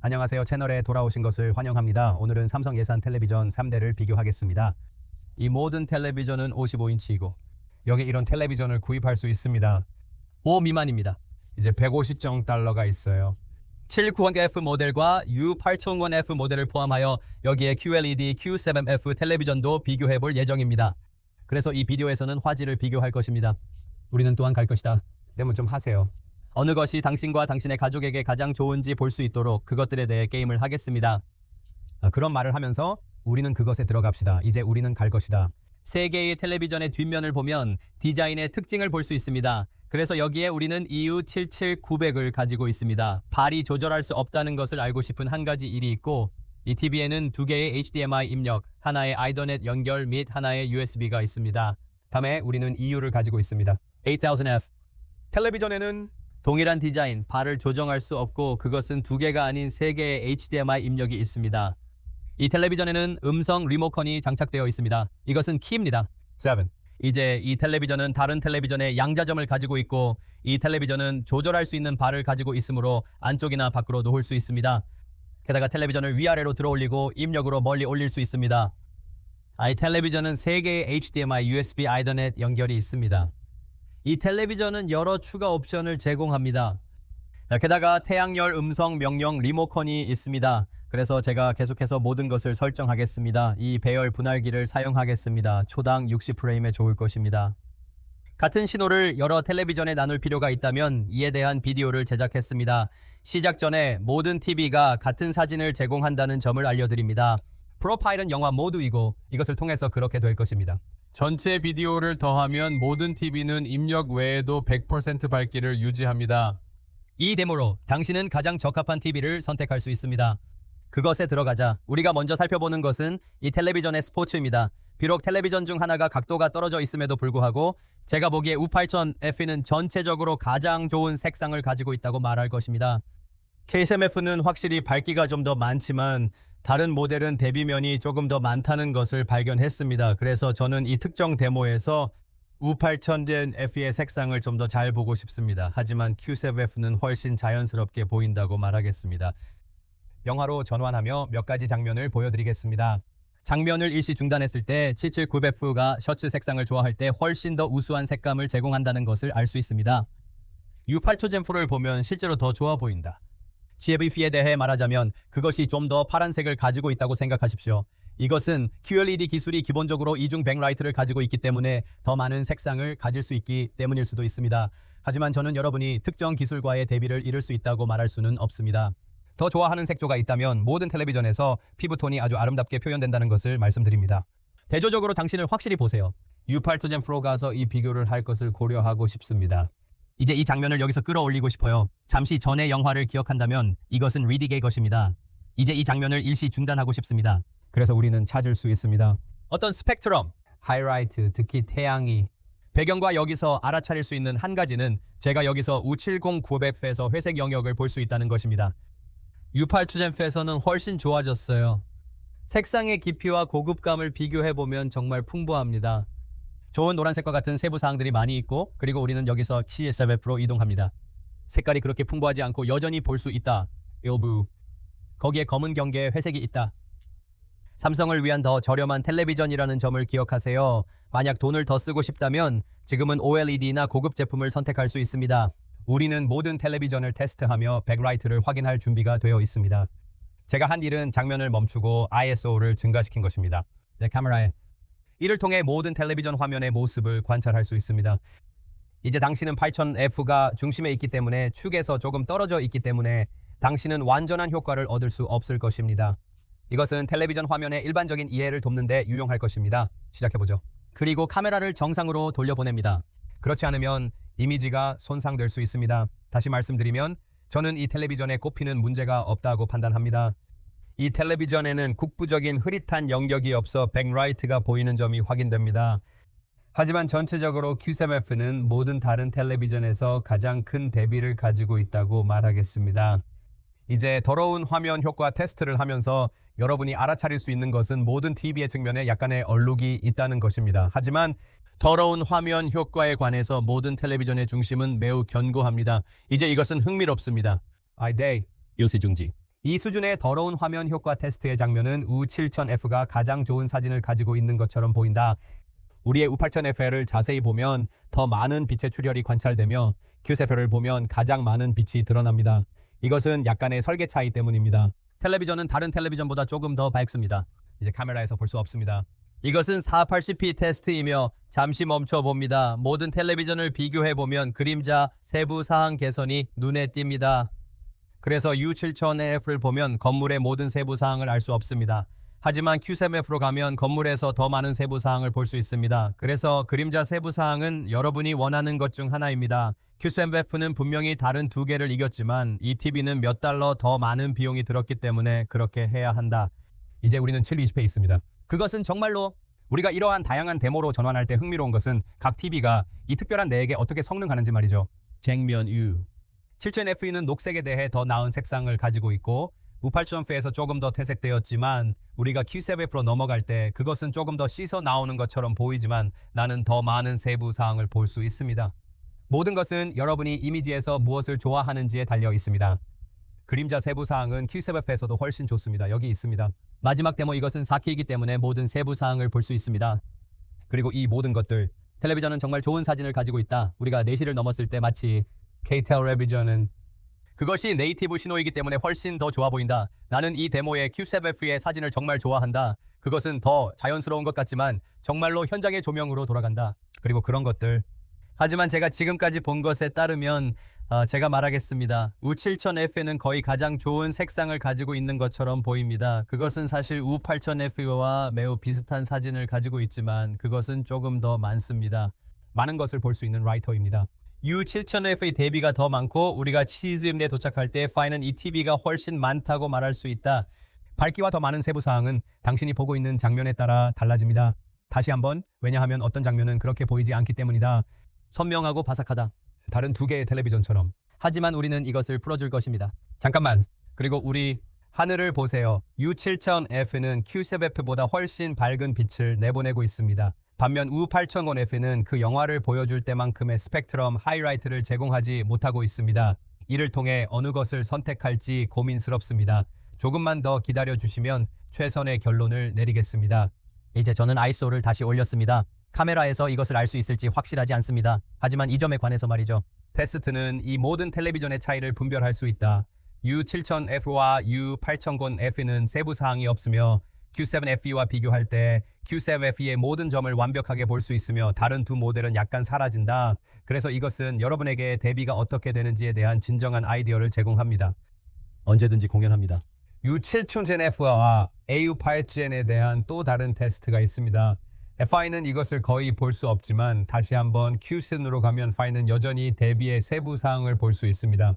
안녕하세요. 채널에 돌아오신 것을 환영합니다. 오늘은 삼성 예산 텔레비전 3대를 비교하겠습니다. 이 모든 텔레비전은 55인치이고 여기 이런 텔레비전을 구입할 수 있습니다. 5 미만입니다. 이제 150달러가 있어요. 790F 모델과 U8001F 모델을 포함하여 여기에 QLED Q7F 텔레비전도 비교해 볼 예정입니다. 그래서 이 비디오에서는 화질을 비교할 것입니다. 우리는 또한 갈 것이다. 데모 좀 하세요. 어느 것이 당신과 당신의 가족에게 가장 좋은지 볼 수 있도록 그것들에 대해 게임을 하겠습니다. 그런 말을 하면서 우리는 그것에 들어갑시다. 이제 우리는 갈 것이다. 세 개의 텔레비전의 뒷면을 보면 디자인의 특징을 볼 수 있습니다. 그래서 여기에 우리는 EU77900을 가지고 있습니다. 발이 조절할 수 없다는 것을 알고 싶은 한 가지 일이 있고 이 TV에는 두 개의 HDMI 입력, 하나의 아이더넷 연결 및 하나의 USB가 있습니다. 다음에 우리는 EU를 가지고 있습니다. 8000F. 텔레비전에는 동일한 디자인, 발을 조정할 수 없고 그것은 두 개가 아닌 세 개의 HDMI 입력이 있습니다. 이 텔레비전에는 음성 리모컨이 장착되어 있습니다. 이것은 키입니다. 7. 이제 이 텔레비전은 다른 텔레비전의 양자점을 가지고 있고 이 텔레비전은 조절할 수 있는 발을 가지고 있으므로 안쪽이나 밖으로 놓을 수 있습니다. 게다가 텔레비전을 위아래로 들어올리고 입력으로 멀리 올릴 수 있습니다. 이 텔레비전은 세 개의 HDMI, USB, 아이더넷 연결이 있습니다. 이 텔레비전은 여러 추가 옵션을 제공합니다. 게다가 태양열 음성 명령 리모컨이 있습니다. 그래서 제가 계속해서 모든 것을 설정하겠습니다. 이 배열 분할기를 사용하겠습니다. 초당 60프레임에 좋을 것입니다. 같은 신호를 여러 텔레비전에 나눌 필요가 있다면 이에 대한 비디오를 제작했습니다. 시작 전에 모든 TV가 같은 사진을 제공한다는 점을 알려드립니다. 프로파일은 영화 모두이고 이것을 통해서 그렇게 될 것입니다. 전체 비디오를 더하면 모든 TV는 입력 외에도 100% 밝기를 유지합니다. 이 데모로 당신은 가장 적합한 TV를 선택할 수 있습니다. 그것에 들어가자 우리가 먼저 살펴보는 것은 이 텔레비전의 스포츠입니다. 비록 텔레비전 중 하나가 각도가 떨어져 있음에도 불구하고 제가 보기에 U8000F는 전체적으로 가장 좋은 색상을 가지고 있다고 말할 것입니다. K7F는 확실히 밝기가 좀 더 많지만 다른 모델은 대비면이 조금 더 많다는 것을 발견했습니다. 그래서 저는 이 특정 데모에서 U8000F의 색상을 좀 더 잘 보고 싶습니다. 하지만 Q7F는 훨씬 자연스럽게 보인다고 말하겠습니다. 영화로 전환하며 몇 가지 장면을 보여드리겠습니다. 장면을 일시 중단했을 때 779F가 셔츠 색상을 좋아할 때 훨씬 더 우수한 색감을 제공한다는 것을 알 수 있습니다. U8000F를 보면 실제로 더 좋아 보인다. CFP에 대해 말하자면 그것이 좀 더 파란색을 가지고 있다고 생각하십시오. 이것은 QLED 기술이 기본적으로 이중 백라이트를 가지고 있기 때문에 더 많은 색상을 가질 수 있기 때문일 수도 있습니다. 하지만 저는 여러분이 특정 기술과의 대비를 이룰 수 있다고 말할 수는 없습니다. 더 좋아하는 색조가 있다면 모든 텔레비전에서 피부톤이 아주 아름답게 표현된다는 것을 말씀드립니다. 대조적으로 당신을 확실히 보세요. U8000 프로 가서 이 비교를 할 것을 고려하고 싶습니다. 이제 이 장면을 여기서 끌어올리고 싶어요. 잠시 전의 영화를 기억한다면 이것은 리딕의 것입니다. 이제 이 장면을 일시 중단하고 싶습니다. 그래서 우리는 찾을 수 있습니다. 어떤 스펙트럼, 하이라이트, 특히 태양이 배경과 여기서 알아차릴 수 있는 한 가지는 제가 여기서 U70900F에서 회색 영역을 볼 수 있다는 것입니다. U8000F에서는 훨씬 좋아졌어요. 색상의 깊이와 고급감을 비교해보면 정말 풍부합니다. 좋은 노란색과 같은 세부 사항들이 많이 있고 그리고 우리는 여기서 C7F로 이동합니다. 색깔이 그렇게 풍부하지 않고 여전히 볼 수 있다. 일부. 거기에 검은 경계에 회색이 있다. 삼성을 위한 더 저렴한 텔레비전이라는 점을 기억하세요. 만약 돈을 더 쓰고 싶다면 지금은 OLED나 고급 제품을 선택할 수 있습니다. 우리는 모든 텔레비전을 테스트하며 백라이트를 확인할 준비가 되어 있습니다. 제가 한 일은 장면을 멈추고 ISO를 증가시킨 것입니다. 내 카메라에. 이를 통해 모든 텔레비전 화면의 모습을 관찰할 수 있습니다. 이제 당신은 8000F가 중심에 있기 때문에 축에서 조금 떨어져 있기 때문에 당신은 완전한 효과를 얻을 수 없을 것입니다. 이것은 텔레비전 화면의 일반적인 이해를 돕는 데 유용할 것입니다. 시작해보죠. 그리고 카메라를 정상으로 돌려보냅니다. 그렇지 않으면 이미지가 손상될 수 있습니다. 다시 말씀드리면 저는 이 텔레비전에 꼽히는 문제가 없다고 판단합니다. 이 텔레비전에는 국부적인 흐릿한 영역이 없어 백라이트가 보이는 점이 확인됩니다. 하지만 전체적으로 Q7F는 모든 다른 텔레비전에서 가장 큰 대비를 가지고 있다고 말하겠습니다. 이제 더러운 화면 효과 테스트를 하면서 여러분이 알아차릴 수 있는 것은 모든 TV의 측면에 약간의 얼룩이 있다는 것입니다. 하지만 더러운 화면 효과에 관해서 모든 텔레비전의 중심은 매우 견고합니다. 이제 이것은 흥미롭습니다. 일시 중지. 이 수준의 더러운 화면 효과 테스트의 장면은 U7000F가 가장 좋은 사진을 가지고 있는 것처럼 보인다. 우리의 U8000F를 자세히 보면 더 많은 빛의 출혈이 관찰되며 Q7F를 보면 가장 많은 빛이 드러납니다. 이것은 약간의 설계 차이 때문입니다. 텔레비전은 다른 텔레비전보다 조금 더 밝습니다. 이제 카메라에서 볼 수 없습니다. 이것은 480p 테스트이며 잠시 멈춰 봅니다. 모든 텔레비전을 비교해 보면 그림자 세부 사항 개선이 눈에 띕니다. 그래서 U7000F를 보면 건물의 모든 세부 사항을 알 수 없습니다. 하지만 Q7F로 가면 건물에서 더 많은 세부 사항을 볼 수 있습니다. 그래서 그림자 세부 사항은 여러분이 원하는 것 중 하나입니다. Q7F는 분명히 다른 두 개를 이겼지만 이 TV는 몇 달러 더 많은 비용이 들었기 때문에 그렇게 해야 한다. 이제 우리는 720에 있습니다. 그것은 정말로 우리가 이러한 다양한 데모로 전환할 때 흥미로운 것은 각 TV가 이 특별한 내에게 어떻게 성능하는지 말이죠. 쟁면 U 7000F는 녹색에 대해 더 나은 색상을 가지고 있고 U8000F에서 조금 더 퇴색되었지만 우리가 Q7F로 넘어갈 때 그것은 조금 더 씻어 나오는 것처럼 보이지만 나는 더 많은 세부 사항을 볼 수 있습니다. 모든 것은 여러분이 이미지에서 무엇을 좋아하는지에 달려 있습니다. 그림자 세부 사항은 Q7F에서도 훨씬 좋습니다. 여기 있습니다. 마지막 데모 이것은 4K이기 때문에 모든 세부 사항을 볼 수 있습니다. 그리고 이 모든 것들 텔레비전은 정말 좋은 사진을 가지고 있다. 우리가 4시를 넘었을 때 마치 K-텔레비전은 그것이 네이티브 신호이기 때문에 훨씬 더 좋아 보인다. 나는 이 데모의 Q7F의 사진을 정말 좋아한다. 그것은 더 자연스러운 것 같지만 정말로 현장의 조명으로 돌아간다. 그리고 그런 것들. 하지만 제가 지금까지 본 것에 따르면 제가 말하겠습니다. U7000F는 거의 가장 좋은 색상을 가지고 있는 것처럼 보입니다. 그것은 사실 U8000F와 매우 비슷한 사진을 가지고 있지만 그것은 조금 더 많습니다. 많은 것을 볼 수 있는 라이터입니다. U7000F의 대비가 더 많고 우리가 치즈임에 도착할 때 파이는 이 TV가 훨씬 많다고 말할 수 있다. 밝기와 더 많은 세부 사항은 당신이 보고 있는 장면에 따라 달라집니다. 다시 한번 왜냐하면 어떤 장면은 그렇게 보이지 않기 때문이다. 선명하고 바삭하다. 다른 두 개의 텔레비전처럼. 하지만 우리는 이것을 풀어줄 것입니다. 잠깐만. 그리고 우리 하늘을 보세요. U7000F는 Q7F보다 훨씬 밝은 빛을 내보내고 있습니다. 반면 U8000F는 그 영화를 보여줄 때만큼의 스펙트럼 하이라이트를 제공하지 못하고 있습니다. 이를 통해 어느 것을 선택할지 고민스럽습니다. 조금만 더 기다려주시면 최선의 결론을 내리겠습니다. 이제 저는 ISO를 다시 올렸습니다. 카메라에서 이것을 알 수 있을지 확실하지 않습니다. 하지만 이 점에 관해서 말이죠. 테스트는 이 모든 텔레비전의 차이를 분별할 수 있다. U7000F와 U8000F는 세부 사항이 없으며 Q7FE와 비교할 때 Q7FE의 모든 점을 완벽하게 볼 수 있으며 다른 두 모델은 약간 사라진다. 그래서 이것은 여러분에게 대비가 어떻게 되는지에 대한 진정한 아이디어를 제공합니다. 언제든지 공연합니다. U7000F와 AU8000에 대한 또 다른 테스트가 있습니다. FI는 이것을 거의 볼 수 없지만 다시 한번 Q7으로 가면 FI는 여전히 대비의 세부 사항을 볼 수 있습니다.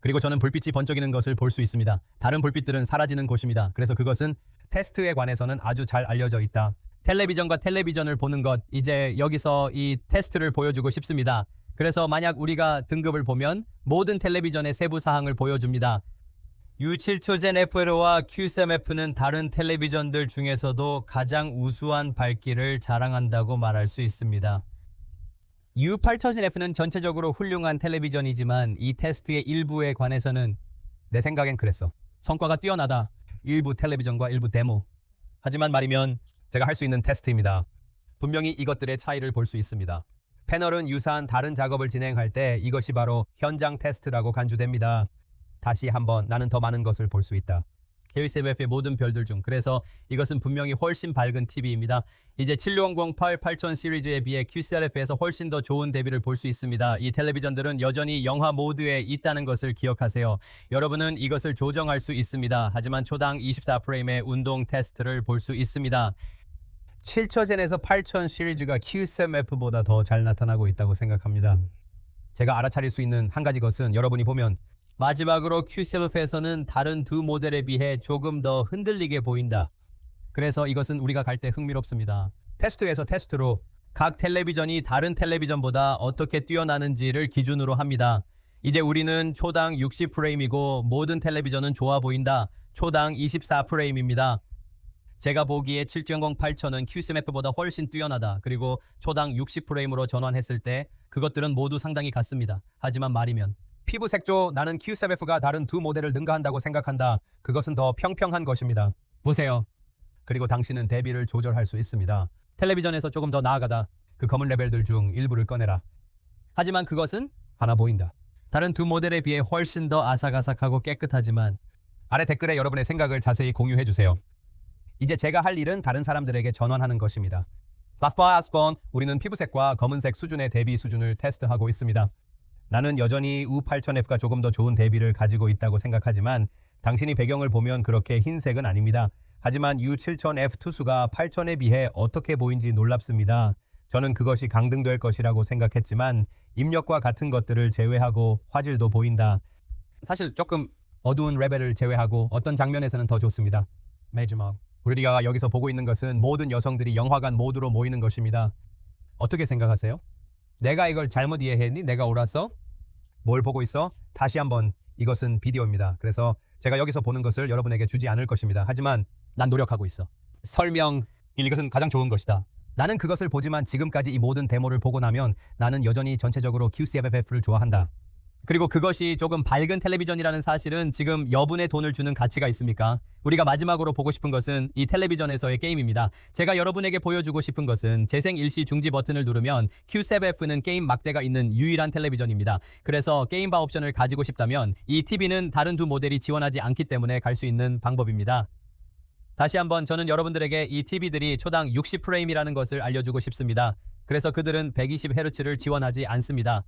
그리고 저는 불빛이 번쩍이는 것을 볼 수 있습니다. 다른 불빛들은 사라지는 곳입니다. 그래서 그것은 테스트에 관해서는 아주 잘 알려져 있다. 텔레비전과 텔레비전을 보는 것, 이제 여기서 이 테스트를 보여주고 싶습니다. 그래서 만약 우리가 등급을 보면 모든 텔레비전의 세부 사항을 보여줍니다. U7000F와 Q7F는 다른 텔레비전들 중에서도 가장 우수한 밝기를 자랑한다고 말할 수 있습니다. U8000F는 전체적으로 훌륭한 텔레비전이지만 이 테스트의 일부에 관해서는 내 생각엔 그랬어. 성과가 뛰어나다. 일부 텔레비전과 일부 데모. 하지만 말이면 제가 할 수 있는 테스트입니다. 분명히 이것들의 차이를 볼 수 있습니다. 패널은 유사한 다른 작업을 진행할 때 이것이 바로 현장 테스트라고 간주됩니다. 다시 한번 나는 더 많은 것을 볼 수 있다. K7F의 모든 별들 중 그래서 이것은 분명히 훨씬 밝은 TV입니다. 이제 7008 8000 시리즈에 비해 Q7F에서 훨씬 더 좋은 대비를 볼 수 있습니다. 이 텔레비전들은 여전히 영화 모드에 있다는 것을 기억하세요. 여러분은 이것을 조정할 수 있습니다. 하지만 초당 24프레임의 운동 테스트를 볼 수 있습니다. 7000에서 8000 시리즈가 Q7F보다 더 잘 나타나고 있다고 생각합니다. 제가 알아차릴 수 있는 한 가지 것은 여러분이 보면 마지막으로 Q7F에서는 다른 두 모델에 비해 조금 더 흔들리게 보인다. 그래서 이것은 우리가 갈 때 흥미롭습니다. 테스트에서 테스트로 각 텔레비전이 다른 텔레비전보다 어떻게 뛰어나는지를 기준으로 합니다. 이제 우리는 초당 60프레임이고 모든 텔레비전은 좋아 보인다. 초당 24프레임입니다. 제가 보기에 7008 8000은 Q7F보다 훨씬 뛰어나다. 그리고 초당 60프레임으로 전환했을 때 그것들은 모두 상당히 같습니다. 하지만 말이면 피부 색조, 나는 Q7F가 다른 두 모델을 능가한다고 생각한다. 그것은 더 평평한 것입니다. 보세요. 그리고 당신은 대비를 조절할 수 있습니다. 텔레비전에서 조금 더 나아가다 그 검은 레벨들 중 일부를 꺼내라. 하지만 그것은 하나 보인다. 다른 두 모델에 비해 훨씬 더 아삭아삭하고 깨끗하지만 아래 댓글에 여러분의 생각을 자세히 공유해 주세요. 이제 제가 할 일은 다른 사람들에게 전환하는 것입니다. 바스번 우리는 피부색과 검은색 수준의 대비 수준을 테스트하고 있습니다. 나는 여전히 U8000F가 조금 더 좋은 대비를 가지고 있다고 생각하지만 당신이 배경을 보면 그렇게 흰색은 아닙니다. 하지만 U7000F 투수가 8000에 비해 어떻게 보인지 놀랍습니다. 저는 그것이 강등될 것이라고 생각했지만 입력과 같은 것들을 제외하고 화질도 보인다. 사실 조금 어두운 레벨을 제외하고 어떤 장면에서는 더 좋습니다. 매주먹. 우리가 여기서 보고 있는 것은 모든 여성들이 영화관 모드로 모이는 것입니다. 어떻게 생각하세요? 내가 이걸 잘못 이해했니? 내가 옳았어? 뭘 보고 있어? 다시 한번 이것은 비디오입니다. 그래서 제가 여기서 보는 것을 여러분에게 주지 않을 것입니다. 하지만 난 노력하고 있어. 설명. 이것은 가장 좋은 것이다. 나는 그것을 보지만 지금까지 이 모든 데모를 보고 나면 나는 여전히 전체적으로 Q7F를 좋아한다. 그리고 그것이 조금 밝은 텔레비전이라는 사실은 지금 여분의 돈을 주는 가치가 있습니까? 우리가 마지막으로 보고 싶은 것은 이 텔레비전에서의 게임입니다. 제가 여러분에게 보여주고 싶은 것은 재생 일시 중지 버튼을 누르면 Q7F는 게임 막대가 있는 유일한 텔레비전입니다. 그래서 게임바 옵션을 가지고 싶다면 이 TV는 다른 두 모델이 지원하지 않기 때문에 갈 수 있는 방법입니다. 다시 한번 저는 여러분들에게 이 TV들이 초당 60프레임이라는 것을 알려주고 싶습니다. 그래서 그들은 120Hz를 지원하지 않습니다.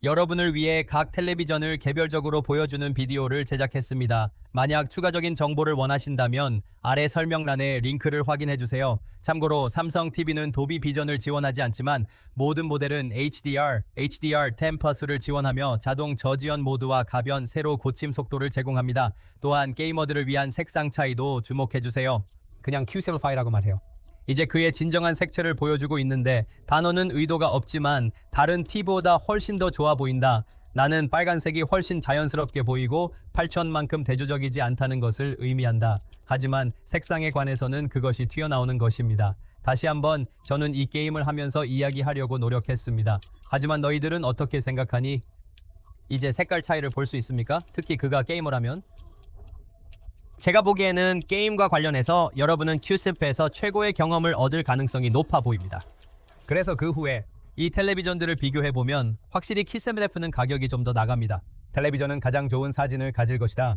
여러분을 위해 각 텔레비전을 개별적으로 보여주는 비디오를 제작했습니다. 만약 추가적인 정보를 원하신다면 아래 설명란에 링크를 확인해 주세요. 참고로 삼성 TV는 도비 비전을 지원하지 않지만 모든 모델은 HDR10 플러스를 지원하며 자동 저지연 모드와 가변 세로 고침 속도를 제공합니다. 또한 게이머들을 위한 색상 차이도 주목해 주세요. 그냥 Q7Fi라고 말해요. 이제 그의 진정한 색채를 보여주고 있는데 단어는 의도가 없지만 다른 T보다 훨씬 더 좋아 보인다. 나는 빨간색이 훨씬 자연스럽게 보이고 8000만큼 대조적이지 않다는 것을 의미한다. 하지만 색상에 관해서는 그것이 튀어나오는 것입니다. 다시 한번 저는 이 게임을 하면서 이야기하려고 노력했습니다. 하지만 너희들은 어떻게 생각하니? 이제 색깔 차이를 볼 수 있습니까? 특히 그가 게이머라면? 제가 보기에는 게임과 관련해서 여러분은 Q7에서 최고의 경험을 얻을 가능성이 높아 보입니다. 그래서 그 후에 이 텔레비전들을 비교해보면 확실히 Q7F는 가격이 좀 더 나갑니다. 텔레비전은 가장 좋은 사진을 가질 것이다.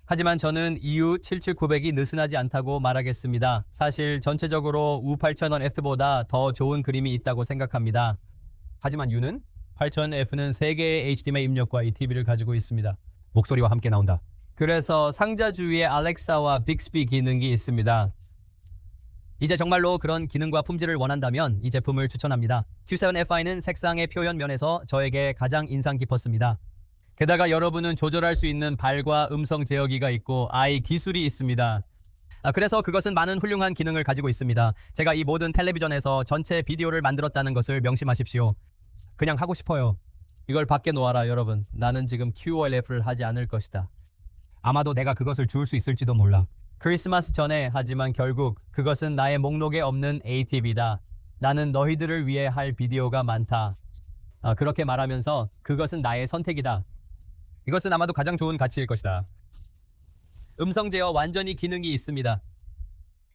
하지만 저는 EU77900이 느슨하지 않다고 말하겠습니다. 사실 전체적으로 U8000F보다 더 좋은 그림이 있다고 생각합니다. 하지만 U는 8000F는 3개의 HDMI 입력과 이 TV를 가지고 있습니다. 목소리와 함께 나온다. 그래서 상자 주위에 알렉사와 빅스비 기능이 있습니다. 이제 정말로 그런 기능과 품질을 원한다면 이 제품을 추천합니다. Q7Fi는 색상의 표현 면에서 저에게 가장 인상 깊었습니다. 게다가 여러분은 조절할 수 있는 발과 음성 제어기가 있고 기술이 있습니다. 그래서 그것은 많은 훌륭한 기능을 가지고 있습니다. 제가 이 모든 텔레비전에서 전체 비디오를 만들었다는 것을 명심하십시오. 그냥 하고 싶어요. 이걸 밖에 놓아라 여러분. 나는 지금 QLF를 하지 않을 것이다. 아마도 내가 그것을 주울 수 있을지도 몰라. 크리스마스 전에 하지만 결국 그것은 나의 목록에 없는 ATV다. 나는 너희들을 위해 할 비디오가 많다. 그렇게 말하면서 그것은 나의 선택이다. 이것은 아마도 가장 좋은 가치일 것이다. 음성 제어 완전히 기능이 있습니다.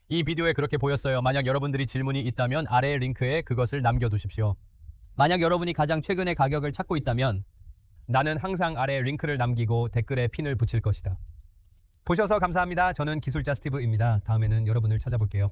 이 비디오에 그렇게 보였어요. 만약 여러분들이 질문이 있다면 아래 링크에 그것을 남겨두십시오. 만약 여러분이 가장 최근의 가격을 찾고 있다면 나는 항상 아래 링크를 남기고 댓글에 핀을 붙일 것이다. 보셔서 감사합니다. 저는 기술자 스티브입니다. 다음에는 여러분을 찾아볼게요.